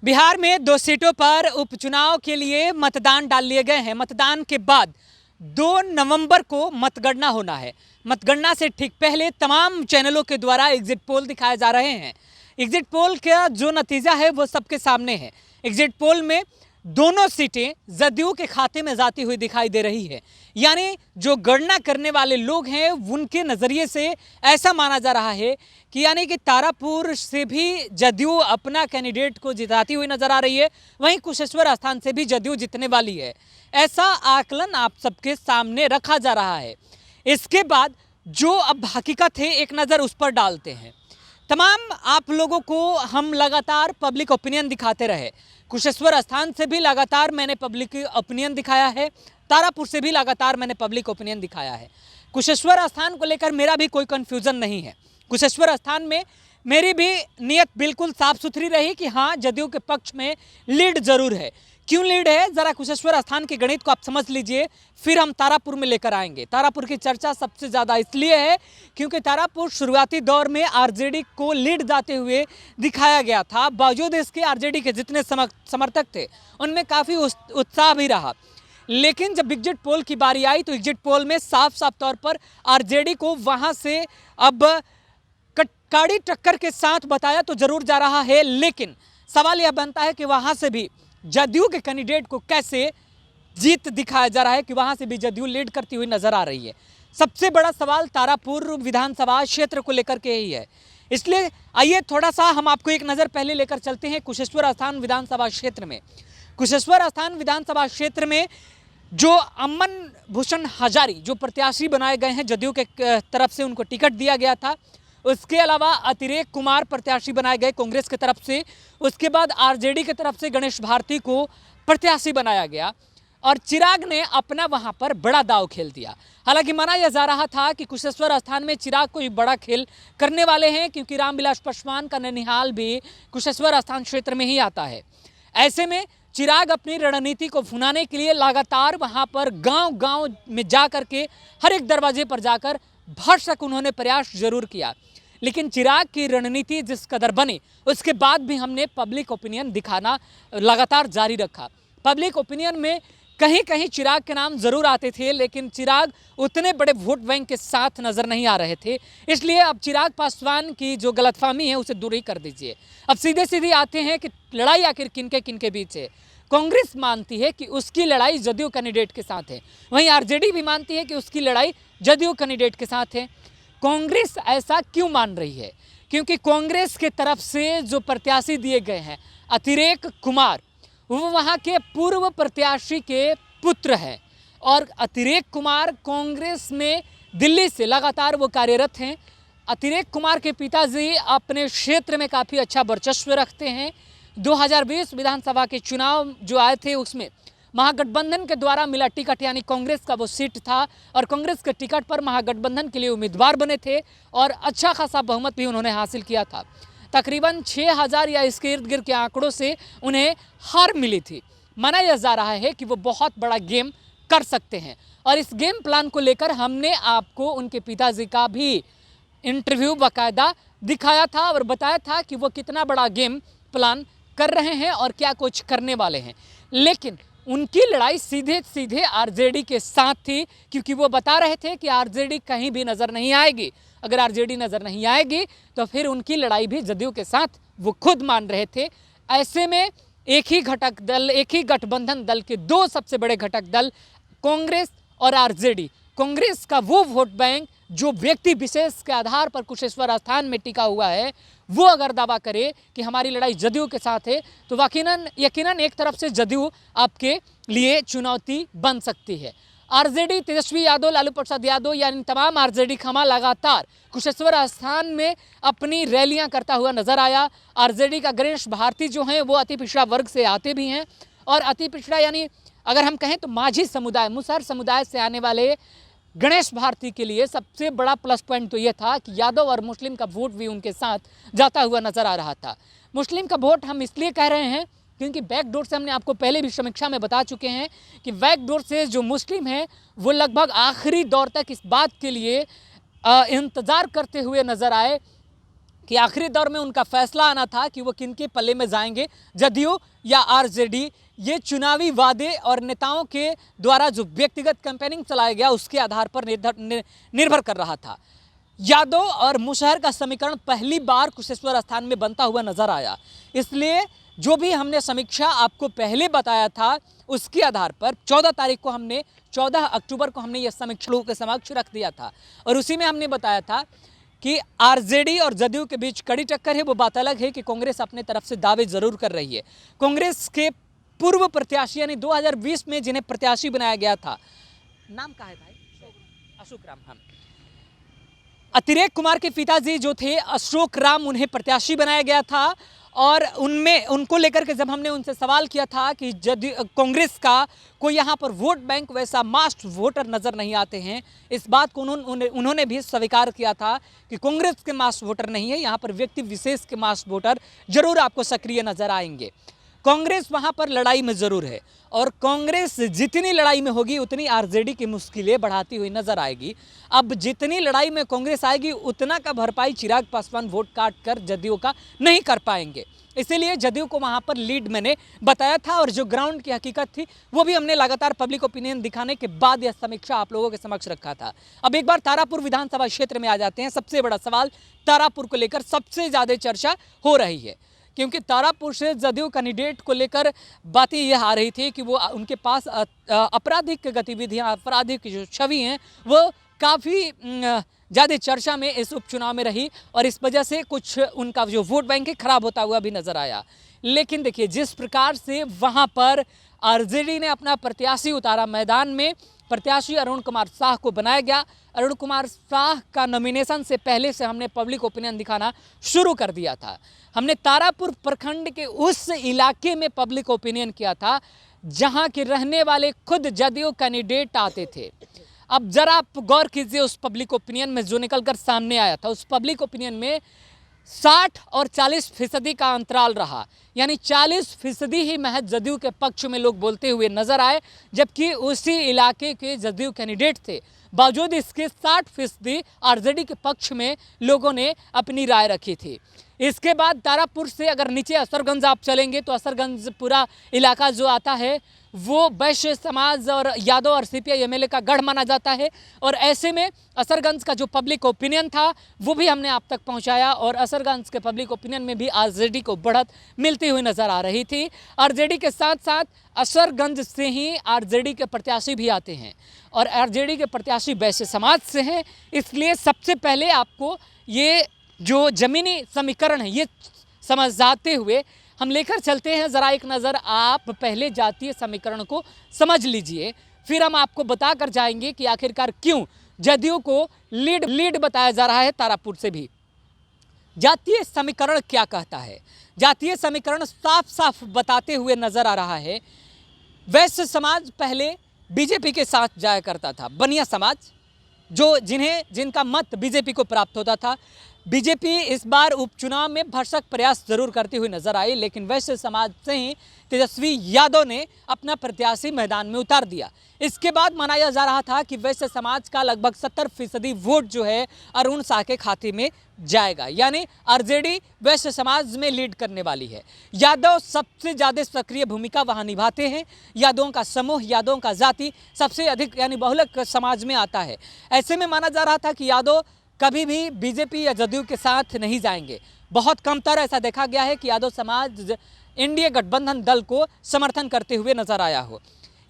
बिहार में 2 सीटों पर उपचुनाव के लिए मतदान डाल लिए गए हैं। मतदान के बाद 2 नवंबर को मतगणना होना है। मतगणना से ठीक पहले तमाम चैनलों के द्वारा एग्जिट पोल दिखाए जा रहे हैं। एग्जिट पोल का जो नतीजा है वो सबके सामने है। एग्जिट पोल में दोनों सीटें जदयू के खाते में जाती हुई दिखाई दे रही है। यानी जो गणना करने वाले लोग हैं उनके नज़रिए से ऐसा माना जा रहा है कि यानी कि तारापुर से भी जदयू अपना कैंडिडेट को जिताती हुई नजर आ रही है, वहीं कुशेश्वर स्थान से भी जदयू जीतने वाली है। ऐसा आकलन आप सबके सामने रखा जा रहा है। इसके बाद जो अब हकीकत है एक नज़र उस पर डालते हैं। तमाम आप लोगों को हम लगातार पब्लिक ओपिनियन दिखाते रहे। कुशेश्वर स्थान से भी लगातार मैंने पब्लिक ओपिनियन दिखाया है, तारापुर से भी लगातार मैंने पब्लिक ओपिनियन दिखाया है। कुशेश्वर स्थान को लेकर मेरा भी कोई कन्फ्यूज़न नहीं है। कुशेश्वर स्थान में मेरी भी नीयत बिल्कुल साफ सुथरी रही कि हाँ, जदयू के पक्ष में लीड जरूर है। क्यों लीड है, जरा कुशेश्वर स्थान के गणित को आप समझ लीजिए, फिर हम तारापुर में लेकर आएंगे। तारापुर की चर्चा सबसे ज़्यादा इसलिए है क्योंकि तारापुर शुरुआती दौर में आरजेडी को लीड जाते हुए दिखाया गया था। बावजूद इसके आरजेडी के जितने समर्थक थे उनमें काफ़ी उत्साह भी रहा। लेकिन जब एग्जिट पोल की बारी आई तो एग्जिट पोल में साफ साफ तौर पर आरजेडी को वहाँ से अब काड़ी टक्कर के साथ बताया तो जरूर जा रहा है। लेकिन सवाल यह बनता है कि वहाँ से भी जदयू के कैंडिडेट को कैसे जीत दिखाया जा रहा है, कि वहाँ से भी जदयू लीड करती हुई नजर आ रही है। सबसे बड़ा सवाल तारापुर विधानसभा क्षेत्र को लेकर के ही है। इसलिए आइए थोड़ा सा हम आपको एक नज़र पहले लेकर चलते हैं कुशेश्वर स्थान विधानसभा क्षेत्र में। कुशेश्वर स्थान विधानसभा क्षेत्र में जो अमन भूषण हजारी जो प्रत्याशी बनाए गए हैं, जदयू के तरफ से उनको टिकट दिया गया था। उसके अलावा अतिरेक कुमार प्रत्याशी बनाए गए कांग्रेस की तरफ से। उसके बाद आरजेडी की तरफ से गणेश भारती को प्रत्याशी बनाया गया और चिराग ने अपना वहां पर बड़ा दाव खेल दिया। हालांकि माना यह जा रहा था कि कुशेश्वर स्थान में चिराग कोई बड़ा खेल करने वाले हैं, क्योंकि रामविलास पासवान का ननिहाल भी कुशेश्वर स्थान क्षेत्र में ही आता है। ऐसे में चिराग अपनी रणनीति को भुनाने के लिए लगातार वहां पर गांव-गांव में जा करके हर एक दरवाजे पर जाकर भरसक उन्होंने प्रयास जरूर किया। लेकिन चिराग की रणनीति जिस कदर बनी उसके बाद भी हमने पब्लिक ओपिनियन दिखाना लगातार जारी रखा। पब्लिक ओपिनियन में कहीं कहीं चिराग के नाम जरूर आते थे, लेकिन चिराग उतने बड़े वोट बैंक के साथ नजर नहीं आ रहे थे। इसलिए अब चिराग पासवान की जो गलतफहमी है उसे दूर ही कर दीजिए। अब सीधे सीधे आते हैं कि लड़ाई आखिर किनके बीच है। कांग्रेस मानती है कि उसकी लड़ाई जदयू कैंडिडेट के साथ है, वहीं आरजेडी भी मानती है कि उसकी लड़ाई जदयू कैंडिडेट के साथ है। कांग्रेस ऐसा क्यों मान रही है? क्योंकि कांग्रेस के तरफ से जो प्रत्याशी दिए गए हैं अतिरेक कुमार, वो वहाँ के पूर्व प्रत्याशी के पुत्र हैं और अतिरेक कुमार कांग्रेस में दिल्ली से लगातार वो कार्यरत हैं। अतिरेक कुमार के पिताजी अपने क्षेत्र में काफ़ी अच्छा वर्चस्व रखते हैं। 2020 विधानसभा के चुनाव जो आए थे उसमें महागठबंधन के द्वारा मिला टिकट, यानी कांग्रेस का वो सीट था और कांग्रेस के टिकट पर महागठबंधन के लिए उम्मीदवार बने थे और अच्छा खासा बहुमत भी उन्होंने हासिल किया था। तकरीबन 6000 या इसके इर्द गिर्द के आंकड़ों से उन्हें हार मिली थी। माना यह जा रहा है कि वो बहुत बड़ा गेम कर सकते हैं और इस गेम प्लान को लेकर हमने आपको उनके पिताजी का भी इंटरव्यू बाकायदा दिखाया था और बताया था कि वो कितना बड़ा गेम प्लान कर रहे हैं और क्या कुछ करने वाले हैं। लेकिन उनकी लड़ाई सीधे सीधे आरजेडी के साथ थी, क्योंकि वो बता रहे थे कि आरजेडी कहीं भी नज़र नहीं आएगी। अगर आरजेडी नज़र नहीं आएगी तो फिर उनकी लड़ाई भी जदयू के साथ वो खुद मान रहे थे। ऐसे में एक ही गठबंधन दल के 2 सबसे बड़े घटक दल कांग्रेस और आरजेडी, कांग्रेस का वो वोट बैंक जो व्यक्ति विशेष के आधार पर कुशेश्वर स्थान में टिका हुआ है, वो अगर दावा करे कि हमारी लड़ाई जदयू के साथ है तो यकीनन एक तरफ से जदयू आपके लिए चुनौती बन सकती है। आरजेडी तेजस्वी यादव, लालू प्रसाद यादव, यानी तमाम आरजेडी खमा लगातार कुशेश्वर स्थान में अपनी रैलियां करता हुआ नजर आया। आरजेडी का गणेश भारती जो हैं वो अति पिछड़ा वर्ग से आते भी हैं और अति पिछड़ा यानी अगर हम कहें तो माझी समुदाय, मुसहर समुदाय से आने वाले गणेश भारती के लिए सबसे बड़ा प्लस पॉइंट तो यह था कि यादव और मुस्लिम का वोट भी उनके साथ जाता हुआ नजर आ रहा था। मुस्लिम का वोट हम इसलिए कह रहे हैं क्योंकि बैकडोर से हमने आपको पहले भी समीक्षा में बता चुके हैं कि बैकडोर से जो मुस्लिम हैं वो लगभग आखिरी दौर तक इस बात के लिए इंतज़ार करते हुए नजर आए कि आखिरी दौर में उनका फैसला आना था कि वो किनके पल्ले में जाएंगे, जदयू या आरजेडी। ये चुनावी वादे और नेताओं के द्वारा जो व्यक्तिगत कैंपेनिंग चलाया गया उसके आधार पर निर्भर कर रहा था। यादव और मुशहर का समीकरण पहली बार कुशेश्वर स्थान में बनता हुआ नजर आया। इसलिए जो भी हमने समीक्षा आपको पहले बताया था उसके आधार पर 14 अक्टूबर को हमने यह समीक्षा लोगों के समक्ष रख दिया था और उसी में हमने बताया था कि आरजेडी और जदयू के बीच कड़ी टक्कर है। वो बात अलग है कि कांग्रेस अपने तरफ से दावे जरूर कर रही है। कांग्रेस के पूर्व प्रत्याशी यानी 2020 में जिन्हें प्रत्याशी बनाया गया था, नाम क्या है भाई? अशोक राम। हम अतिरेक कुमार के पिताजी जो थे अशोक राम, उन्हें प्रत्याशी बनाया गया था और उनको लेकर के जब हमने उनसे सवाल किया था कि जदयू कांग्रेस का कोई यहाँ पर वोट बैंक वैसा मास्ट वोटर नज़र नहीं आते हैं, इस बात को उन्होंने भी स्वीकार किया था कि कांग्रेस के मास्ट वोटर नहीं है, यहाँ पर व्यक्ति विशेष के मास्ट वोटर जरूर आपको सक्रिय नजर आएंगे। कांग्रेस वहाँ पर लड़ाई में जरूर है और कांग्रेस जितनी लड़ाई में होगी उतनी आरजेडी की मुश्किलें बढ़ाती हुई नजर आएगी। अब जितनी लड़ाई में कांग्रेस आएगी उतना का भरपाई चिराग पासवान वोट काट कर जदयू का नहीं कर पाएंगे। इसीलिए जदयू को वहाँ पर लीड मैंने बताया था और जो ग्राउंड की हकीकत थी वो भी हमने लगातार पब्लिक ओपिनियन दिखाने के बाद यह समीक्षा आप लोगों के समक्ष रखा था। अब एक बार तारापुर विधानसभा क्षेत्र में आ जाते हैं। सबसे बड़ा सवाल तारापुर को लेकर सबसे ज़्यादा चर्चा हो रही है क्योंकि तारापुर से जदयू कैंडिडेट को लेकर बातें यह आ रही थी कि वो उनके पास आपराधिक गतिविधियां, आपराधिक जो छवि हैं वो काफ़ी ज़्यादा चर्चा में इस उपचुनाव में रही और इस वजह से कुछ उनका जो वोट बैंक है खराब होता हुआ भी नजर आया। लेकिन देखिए जिस प्रकार से वहाँ पर आरजेडी ने अपना प्रत्याशी उतारा मैदान में, प्रत्याशी अरुण कुमार शाह को बनाया गया। अरुण कुमार शाह का नॉमिनेशन से पहले से हमने पब्लिक ओपिनियन दिखाना शुरू कर दिया था। हमने तारापुर प्रखंड के उस इलाके में पब्लिक ओपिनियन किया था जहां के रहने वाले खुद जदयू कैंडिडेट आते थे। अब जरा आप गौर कीजिए उस पब्लिक ओपिनियन में जो निकलकर सामने आया था। उस पब्लिक ओपिनियन में 60 और 40% का अंतराल रहा, यानी 40% ही महज जदयू के पक्ष में लोग बोलते हुए नजर आए, जबकि उसी इलाके के जदयू कैंडिडेट थे। बावजूद इसके 60% आरजेडी के पक्ष में लोगों ने अपनी राय रखी थी। इसके बाद तारापुर से अगर नीचे असरगंज आप चलेंगे तो असरगंज पूरा इलाका जो आता है वो वैश्य समाज और यादव और सीपीआई एमएलए का गढ़ माना जाता है और ऐसे में असरगंज का जो पब्लिक ओपिनियन था वो भी हमने आप तक पहुंचाया और असरगंज के पब्लिक ओपिनियन में भी आरजेडी को बढ़त मिलती हुई नजर आ रही थी। आरजेडी के साथ साथ असरगंज से ही आरजेडी के प्रत्याशी भी आते हैं और आरजेडी के प्रत्याशी वैश्य समाज से हैं। इसलिए सबसे पहले आपको ये जो जमीनी समीकरण है ये समझ जाते हुए हम लेकर चलते हैं ज़रा एक नज़र। आप पहले जातीय समीकरण को समझ लीजिए, फिर हम आपको बता कर जाएंगे कि आखिरकार क्यों जदयू को लीड बताया जा रहा है तारापुर से भी। जातीय समीकरण क्या कहता है? जातीय समीकरण साफ साफ बताते हुए नजर आ रहा है। वैश्य समाज पहले बीजेपी के साथ जाया करता था, बनिया समाज जिनका मत बीजेपी को प्राप्त होता था। बीजेपी इस बार उपचुनाव में भरसक प्रयास जरूर करती हुई नजर आई, लेकिन वैश्य समाज से ही तेजस्वी यादव ने अपना प्रत्याशी मैदान में उतार दिया। इसके बाद मनाया जा रहा था कि वैश्य समाज का लगभग 70% वोट जो है अरुण शाह के खाते में जाएगा, यानी आरजेडी वैश्य समाज में लीड करने वाली है। यादव सबसे ज़्यादा सक्रिय भूमिका वहाँ निभाते हैं। यादवों का समूह, यादवों का जाति सबसे अधिक यानी बहुलक समाज में आता है। ऐसे में माना जा रहा था कि यादव कभी भी बीजेपी या जदयू के साथ नहीं जाएंगे। बहुत कमतर ऐसा देखा गया है कि यादव समाज एनडीए गठबंधन दल को समर्थन करते हुए नजर आया हो।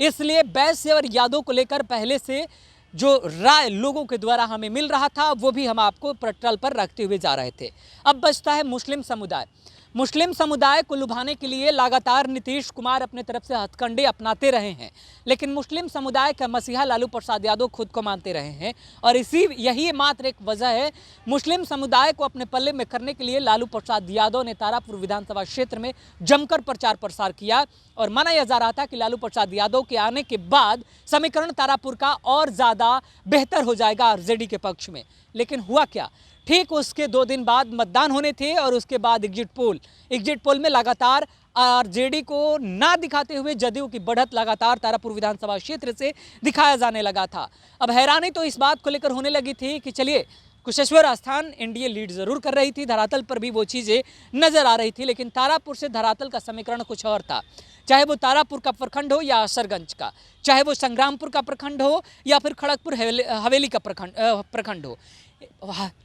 इसलिए वैश्य और यादव को लेकर पहले से जो राय लोगों के द्वारा हमें मिल रहा था वो भी हम आपको पटल पर रखते हुए जा रहे थे। अब बचता है मुस्लिम समुदाय। मुस्लिम समुदाय को लुभाने के लिए लगातार नीतीश कुमार अपने तरफ से हथकंडे अपनाते रहे हैं, लेकिन मुस्लिम समुदाय का मसीहा लालू प्रसाद यादव खुद को मानते रहे हैं और यही मात्र एक वजह है। मुस्लिम समुदाय को अपने पल्ले में करने के लिए लालू प्रसाद यादव ने तारापुर विधानसभा क्षेत्र में जमकर प्रचार प्रसार किया और माना यह जा रहा था कि लालू प्रसाद यादव के आने के बाद समीकरण तारापुर का और ज़्यादा बेहतर हो जाएगा आरजेडी के पक्ष में। लेकिन हुआ क्या? ठीक उसके 2 दिन बाद मतदान होने थे और उसके बाद एग्जिट पोल में लगातार आरजेडी को ना दिखाते हुए जदयू की बढ़त लगातार तारापुर विधानसभा क्षेत्र से दिखाया जाने लगा था। अब हैरानी तो इस बात को लेकर होने लगी थी कि चलिए कुशेश्वर आस्थान एनडीए लीड जरूर कर रही थी, धरातल पर भी वो चीज़ें नजर आ रही थी, लेकिन तारापुर से धरातल का समीकरण कुछ और था। चाहे वो तारापुर का प्रखंड हो या असरगंज का, चाहे वो संग्रामपुर का प्रखंड हो या फिर खड़गपुर हवेली का प्रखंड हो,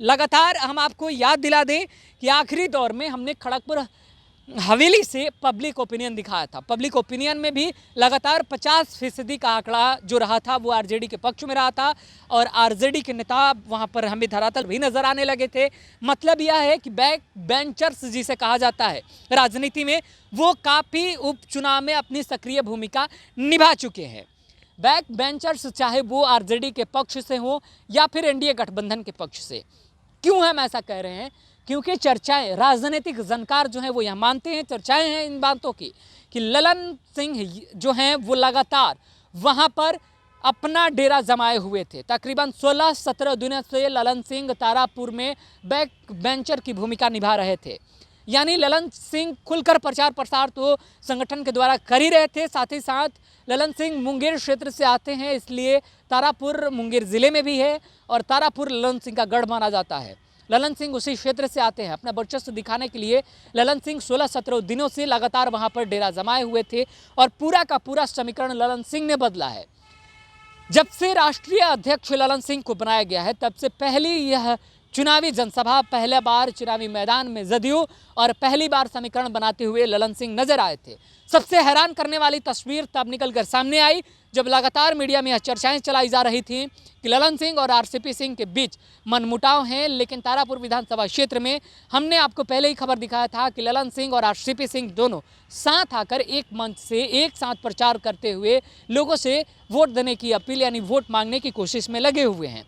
लगातार हम आपको याद दिला दें कि आखिरी दौर में हमने खड़गपुर हवेली से पब्लिक ओपिनियन दिखाया था। पब्लिक ओपिनियन में भी लगातार 50% का आंकड़ा जो रहा था वो आरजेडी के पक्ष में रहा था और आरजेडी के नेता वहां पर हमें धरातल भी नजर आने लगे थे। मतलब यह है कि बैक बेंचर्स जिसे कहा जाता है राजनीति में, वो काफ़ी उपचुनाव में अपनी सक्रिय भूमिका निभा चुके हैं। बैक बेंचर्स चाहे वो आरजेडी के पक्ष से हो या फिर एनडीए गठबंधन के पक्ष से। क्यों हम ऐसा कह रहे हैं? क्योंकि चर्चाएं, राजनीतिक जानकार जो हैं वो यह मानते हैं, चर्चाएं हैं इन बातों की कि ललन सिंह जो हैं वो लगातार वहां पर अपना डेरा जमाए हुए थे। तकरीबन 16-17 दिनों से ललन सिंह तारापुर में बैक बेंचर की भूमिका निभा रहे थे। यानी ललन सिंह खुलकर प्रचार प्रसार तो संगठन के द्वारा कर ही रहे थे, साथ ही साथ ललन सिंह मुंगेर क्षेत्र से आते हैं, इसलिए तारापुर मुंगेर ज़िले में भी है और तारापुर ललन सिंह का गढ़ माना जाता है। ललन सिंह उसी क्षेत्र से आते हैं। अपना वर्चस्व दिखाने के लिए ललन सिंह 16-17 दिनों से लगातार वहां पर डेरा जमाए हुए थे और पूरा का पूरा समीकरण ललन सिंह ने बदला है। जब से राष्ट्रीय अध्यक्ष ललन सिंह को बनाया गया है तब से पहली यह चुनावी जनसभा, पहले बार चुनावी मैदान में जदयू और पहली बार समीकरण बनाते हुए ललन सिंह नजर आए थे। सबसे हैरान करने वाली तस्वीर तब निकलकर सामने आई जब लगातार मीडिया में यह चर्चाएं चलाई जा रही थी कि ललन सिंह और आरसीपी सिंह के बीच मनमुटाव हैं। लेकिन तारापुर विधानसभा क्षेत्र में हमने आपको पहले ही खबर दिखाया था कि ललन सिंह और आरसीपी सिंह दोनों साथ आकर एक मंच से एक साथ प्रचार करते हुए लोगों से वोट देने की अपील यानी वोट मांगने की कोशिश में लगे हुए हैं।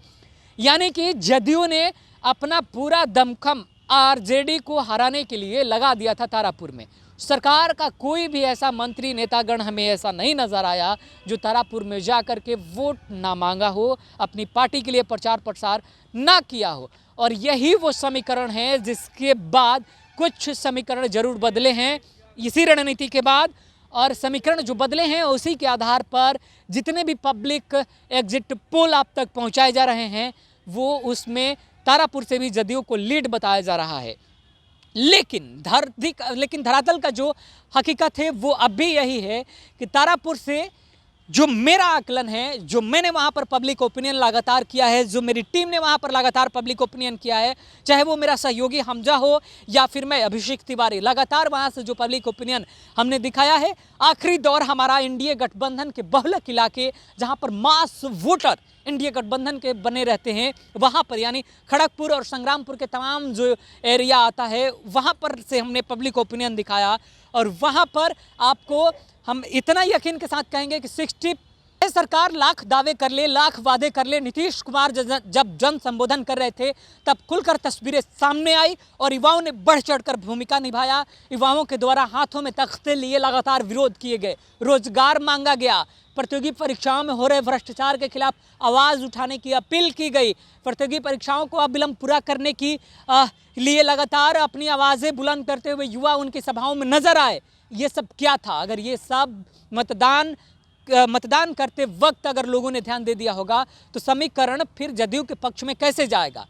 यानी कि जदयू ने अपना पूरा दमखम आरजेडी को हराने के लिए लगा दिया था तारापुर में। सरकार का कोई भी ऐसा मंत्री नेतागण हमें ऐसा नहीं नजर आया जो तारापुर में जाकर के वोट ना मांगा हो, अपनी पार्टी के लिए प्रचार प्रसार ना किया हो। और यही वो समीकरण है जिसके बाद कुछ समीकरण जरूर बदले हैं इसी रणनीति के बाद, और समीकरण जो बदले हैं उसी के आधार पर जितने भी पब्लिक एग्जिट पोल आप तक पहुंचाए जा रहे हैं वो उसमें तारापुर से भी जदयू को लीड बताया जा रहा है। लेकिन धरातल का जो हकीकत है वो अब भी यही है कि तारापुर से जो मेरा आकलन है, जो मैंने वहाँ पर पब्लिक ओपिनियन लगातार किया है, जो मेरी टीम ने वहाँ पर लगातार पब्लिक ओपिनियन किया है, चाहे वो मेरा सहयोगी हमजा हो या फिर मैं अभिषेक तिवारी, लगातार वहाँ से जो पब्लिक ओपिनियन हमने दिखाया है, आखिरी दौर हमारा एनडीए गठबंधन के बहुलक इलाके जहाँ पर मास वोटर एनडीए गठबंधन के बने रहते हैं वहाँ पर, यानी खड़गपुर और संग्रामपुर के तमाम जो एरिया आता है वहाँ पर से हमने पब्लिक ओपिनियन दिखाया। और वहाँ पर आपको हम इतना यकीन के साथ कहेंगे कि 60 सरकार लाख दावे कर ले, लाख वादे कर ले। नीतीश कुमार जब जन संबोधन कर रहे थे तब खुलकर तस्वीरें सामने आई और युवाओं ने बढ़ चढ़कर भूमिका निभाया। युवाओं के द्वारा हाथों में तख्ते लिए लगातार विरोध किए गए, रोजगार मांगा गया, प्रतियोगी परीक्षाओं में हो रहे भ्रष्टाचार के खिलाफ आवाज़ उठाने की अपील की गई, प्रतियोगी परीक्षाओं को अविलंब पूरा करने की लिए लगातार अपनी आवाज़ें बुलंद करते हुए युवा उनकी सभाओं में नजर आए। ये सब क्या था? अगर ये सब मतदान करते वक्त अगर लोगों ने ध्यान दे दिया होगा तो समीकरण फिर जदयू के पक्ष में कैसे जाएगा?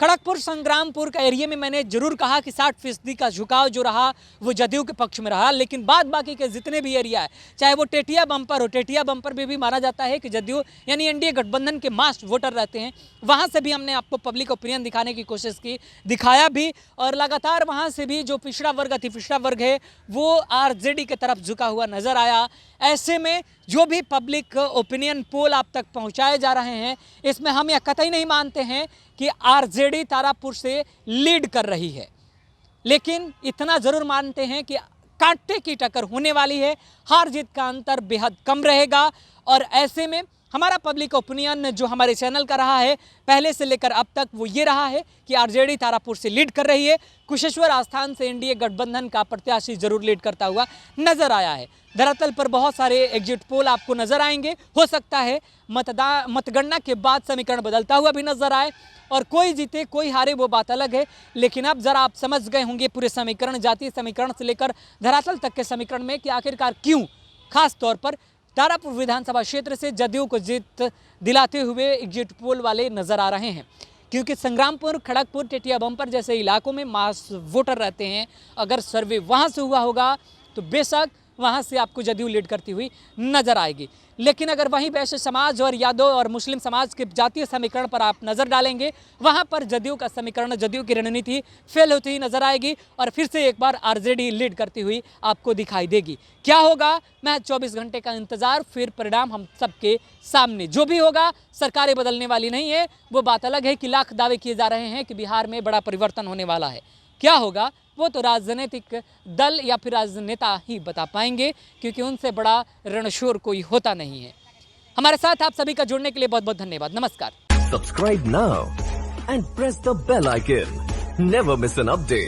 खड़गपुर संग्रामपुर का एरिया में मैंने जरूर कहा कि 60% का झुकाव जो रहा वो जदयू के पक्ष में रहा, लेकिन बाद बाकी के जितने भी एरिया है, चाहे वो टेटिया बम्पर हो, टेटिया बम्पर में भी माना जाता है कि जदयू यानी एनडीए गठबंधन के मास वोटर रहते हैं, वहाँ से भी हमने आपको पब्लिक ओपिनियन दिखाने की कोशिश की, दिखाया भी, और लगातार वहाँ से भी जो पिछड़ा वर्ग, अति पिछड़ा वर्ग है वो आरजेडी की तरफ झुका हुआ नजर आया। ऐसे में जो भी पब्लिक ओपिनियन पोल आप तक पहुंचाए जा रहे हैं इसमें हम यह कतई नहीं मानते हैं कि आरजेडी तारापुर से लीड कर रही है, लेकिन इतना जरूर मानते हैं कि कांटे की टक्कर होने वाली है, हार जीत का अंतर बेहद कम रहेगा। और ऐसे में हमारा पब्लिक ओपिनियन जो हमारे चैनल का रहा है पहले से लेकर अब तक वो ये रहा है कि आरजेडी तारापुर से लीड कर रही है, कुशेश्वर आस्थान से एनडीए गठबंधन का प्रत्याशी जरूर लीड करता हुआ नजर आया है। धरातल पर बहुत सारे एग्जिट पोल आपको नजर आएंगे, हो सकता है मतगणना के बाद समीकरण बदलता हुआ भी नजर आए और कोई जीते कोई हारे वो बात अलग है, लेकिन अब जरा आप समझ गए होंगे पूरे समीकरण, जातीय समीकरण से लेकर धरातल तक के समीकरण में कि आखिरकार क्यों खास तौर पर तारापुर विधानसभा क्षेत्र से जदयू को जीत दिलाते हुए एग्जिट पोल वाले नजर आ रहे हैं। क्योंकि संग्रामपुर, खड़गपुर, टेटिया बम्पर जैसे इलाकों में मास वोटर रहते हैं। अगर सर्वे वहाँ से हुआ होगा तो बेशक वहाँ से आपको जदयू लीड करती हुई नजर आएगी। लेकिन अगर वहीं वैश्य समाज और यादव और मुस्लिम समाज के जातीय समीकरण पर आप नज़र डालेंगे, वहाँ पर जदयू का समीकरण, जदयू की रणनीति फेल होती हुई नजर आएगी और फिर से एक बार आरजेडी लीड करती हुई आपको दिखाई देगी। क्या होगा, मैं 24 घंटे का इंतजार, फिर परिणाम हम सबके सामने। जो भी होगा, सरकारें बदलने वाली नहीं है। वो बात अलग है कि लाख दावे किए जा रहे हैं कि बिहार में बड़ा परिवर्तन होने वाला है। क्या होगा वो तो राजनीतिक दल या फिर राजनेता ही बता पाएंगे, क्योंकि उनसे बड़ा रणशोर कोई होता नहीं है। हमारे साथ आप सभी का जुड़ने के लिए बहुत बहुत धन्यवाद। नमस्कार। Subscribe now and press the bell icon. Never miss an update.